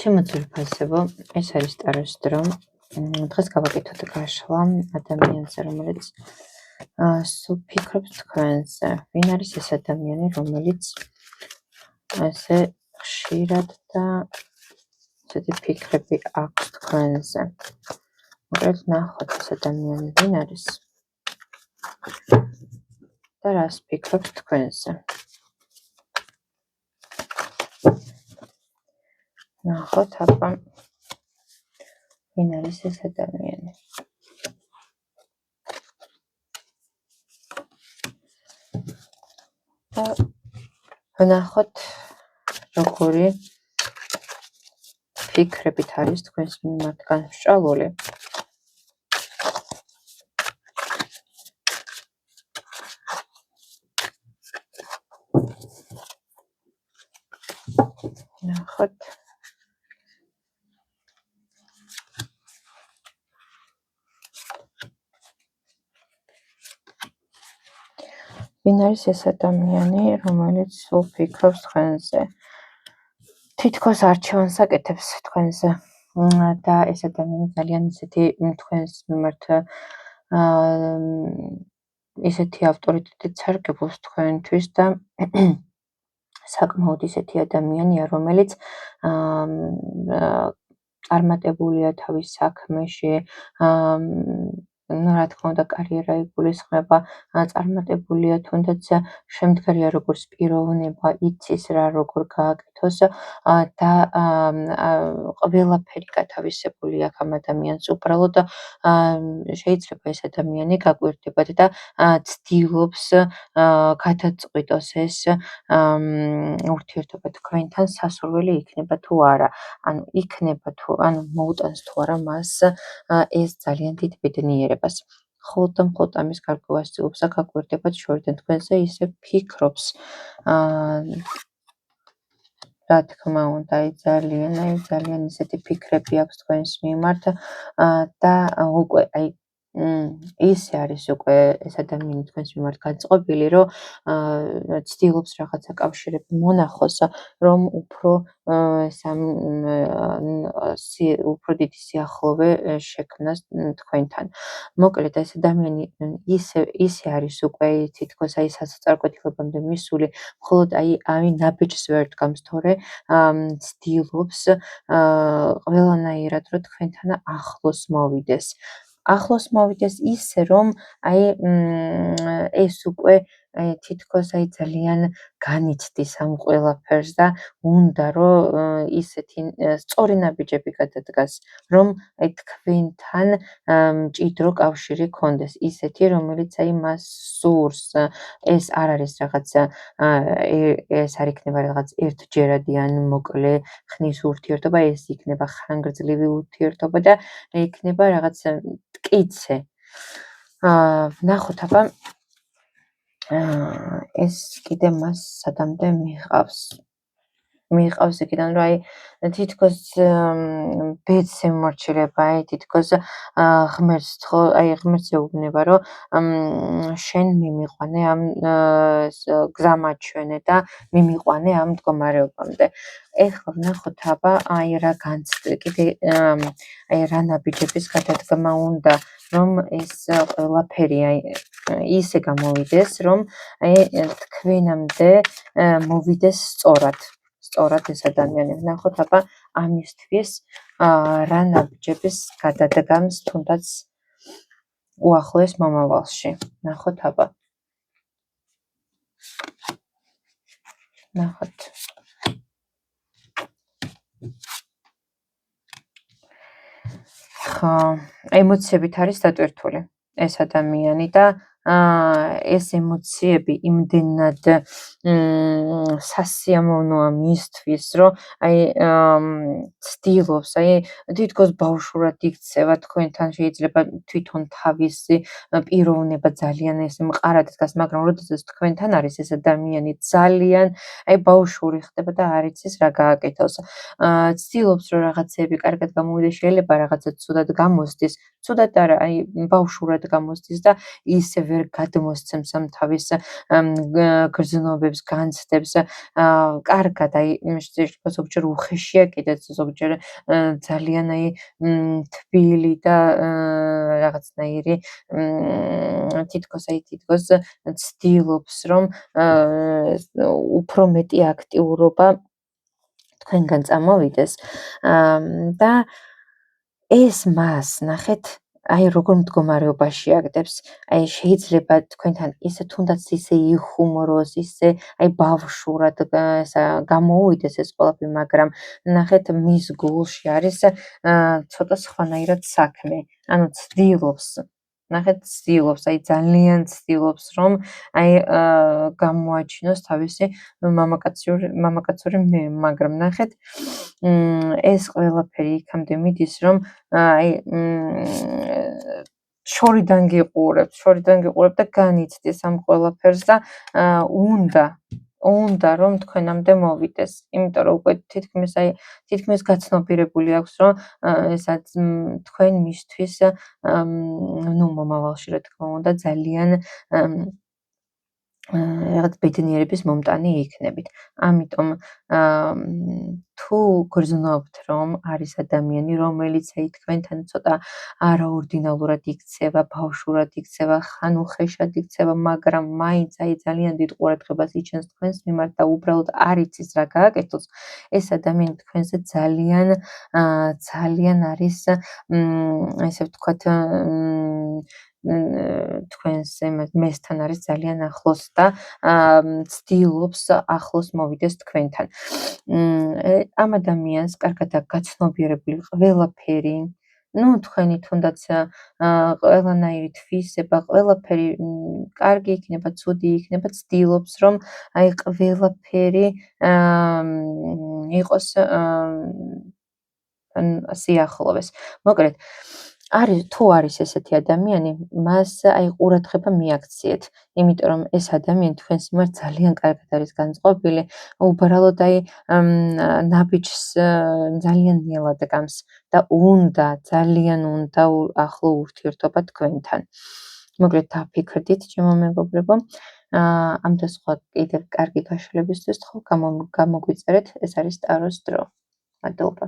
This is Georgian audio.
ჩემო ძვირფასებო, ეს არის ტაროს დრო. დღეს გავაკეთოთ გაშლა ადამიანზე, რომელიც სულ ფიქრობს თქვენზე. ვინ არის ეს ადამიანი, რომელიც ასე ხშირად და ცოტა ფიქრები აქვს თქვენზე. მოკლედ ნახოთ ეს ადამიანი ვინ არის და რას ფიქრობს თქვენზე. ნახოთ აბა ვინ არის ეს ადამიანი. ვნახოთ როგორი ფიქრებით არის თქვენს მიმართ განსწავლული. ნახოთ ვინ არის ეს ადამიანი, რომელიც სულ ფიქრობს თქვენზე. თითქოს არჩევანს აკეთებს თქვენზე და ეს ადამიანი ძალიან ისეთი თქვენს მიმართ ისეთი ავტორიტეტით სარგებლობს თქვენთვის და საკმაოდ ისეთი ადამიანია, რომელიც წარმატებულია თავის საქმეში, რა თქმა უნდა კარიერა იგულისხმება, წარმატებულია, თუნდაც შემდგარია როგორც პიროვნება, იცის რა როგორ გააკეთოს და ყველაფერი გათავისებული აქვს ამ ადამიანს. უბრალოდ შეიძლება ეს ადამიანი გაკვირდებათ და ცდილობს გადაწყვიტოს ეს ურთიერთობა თქვენთან სასურველი იქნება თუ არა. ანუ იქნება თუ ანუ მოუტანს თუ არა მას ეს ძალიან დიდ ბედნიერებას. მხოლოდ და მხოლოდ ამის გარკვევას ცდილობს და გაკვირდებათ შორიდან თქვენზე ისე ფიქრობს. რა თქმა უნდა, ძალიან ისეთი ფიქრები აქვს თქვენს მიმართ და უკვე ისე არის უკვე ეს ადამიანი თქვენს მიმართ განწყობილი, რომ ცდილობს რაღაცა კავშირები მონახოს, რომ უფრო უფრო დიდი სიახლოვე შექმნას თქვენთან. მოკლედ ეს ადამიანი ისე არის უკვე თითქოს სასწარკვეთილებამდე მისული, მხოლოდ აი ნაბიჯს ვერ დგამს, თორე ცდილობს ყველანაირად რომ თქვენთან ახლოს მოვიდეს. ახლოს მოვიდეს ისე რომ ეს უკვე თითქოს ძალიან განიცდის ამ ყველაფერს და უნდა რომ ისეთი სწორი ნაბიჯები გადადგას, რომ თქვენთან მჭიდრო კავშირი გქონდეს, ისეთი რომელიც მას სურს. ეს არ არის რაღაცა ეს არ იქნება რაღაც ერთჯერადი ან მოკლე ხნის ურთიერთობა, ეს იქნება ხანგრძლივი ურთიერთობა და იქნება რაღაც მტკიცე. ვნახოთ აბა ეს კიდე მას სადამდე მიჰყავს იქიდან რომ თითქოს ბედს ემორჩილება, თითქოს ღმერთს ეუბნება, რომ შენ მიმიყვანე ამ გზამაჩვენე და მიმიყვანე ამ მდგომარეობამდე. ეხლა ვნახოთ აბა რა კიდე რა ნაბიჯების გადადგმა უნდა, რომ ეს ყველაფერი ისე გამოვიდეს, რომ თქვენამდე მოვიდეს სწორად ეს ადამიანი. ვნახოთ აბა ამისთვის რა ნაბიჯების გადადგამს თუნდაც უახლოეს მომავალში. ვნახოთ აბა. ნახოთ. ხო, ემოციებით არის დატვირთული ეს ადამიანი და ეს ემოციები იმდენად სასიამოვნოა მისთვის, რომ ცდილობს, თითქოს ბავშვურად იქცევა თქვენთან, შეიძლება თვითონ თავისი პიროვნება ძალიან მყარად დგას, მაგრამ როდესაც თქვენთან არის ეს ადამიანი ძალიან ბავშვური ხდება და არ იცის რა გააკეთოს. ცდილობს რომ რაღაცები კარგად გამოვიდეს, შეიძლება რაღაცა ცუდად გამოსდის, ცუდად არა, ბავშვურად გამოსდის და ისე ვერ გადმოსცემს ამ თავის გრძნობებს, განცდებს. კარგად, აი ზოგჯერ უხეშია კიდეც, ზოგჯერ ძალიან თბილი და რაღაცნაირი თითქოს ცდილობს, რომ უფრო მეტი აქტიურობა თქვენგან წამოვიდეს. და ეს მას ნახეთ, აი როგორ მდგომარეობაში აგდებს. აი შეიძლება თქვენთან თუნდაც ისე იხუმროს, ისე აი ბავშვურად ესა გამოუვიდეს ეს ყველაფერი, მაგრამ ნახეთ მის გულში არის ცოტა სხვანაირად საქმე. ანუ ცდილობს, ნახეთ ცდილობს, აი ძალიან ცდილობს, რომ აი გამოაჩინოს თავისი მამაკაცური მე, მაგრამ ნახეთ ეს ყველაფერი იქამდე მიდის, რომ აი შორიდან გიყურებთ და განიცდის ამ ყველაფერს და უნდა რომ თქვენამდე მოვიდეს. იმიტომ რომ უკვე თითქმის გაცნობიერებული აქვს, რომ ესაც თქვენ მისთვის მომავალში რა თქმა უნდა ძალიან რაღაც ბედნიერების მომტანი იქნებით. ამიტომ თუ გრძნობთ, რომ არის ადამიანი, რომელიც თქვენთან ცოტა არაორდინალურად იქცევა, ბავშვურად იქცევა, ხან უხეშად იქცევა, მაგრამ მაინც ძალიან დიდ ყურადღებას იჩენს თქვენს მიმართ და უბრალოდ არ იცის რა გააკეთოს, ეს ადამიანი თქვენზე ძალიან არის ესე ვთქვათ თქვენს მესთან არის ძალიან ახლოს და ცდილობს ახლოს მოვიდეს თქვენთან. ამ ადამიანს კარგად აქვს გაცნობიერებული ყველაფერი. თქვენი თუნდაც ყველანაირი თვისება, ყველაფერი კარგი იქნება, ცუდი იქნება, ცდილობს, რომ აი ყველაფერი იყოს სიახლოვეს. მოკლედ, თუ არის ესეთი ადამიანი, მას აი ყურადღება მიაქციეთ, იმიტომ რომ ეს ადამიანი თქვენს მიმართ ძალიან კარგად არის განწყობილი, უბრალოდ აი ნაბიჯს ძალიან ნელად გამს და ძალიან უნდა ახლო ურთიერთობა თქვენთან. მოკლედ დაფიქრდით, ჩემო მეგობრებო, ამ და სხვა კიდევ კარგი გაშლებისთვის გამოგვიწერეთ, ეს არის ტაროს დრო. მადლობა.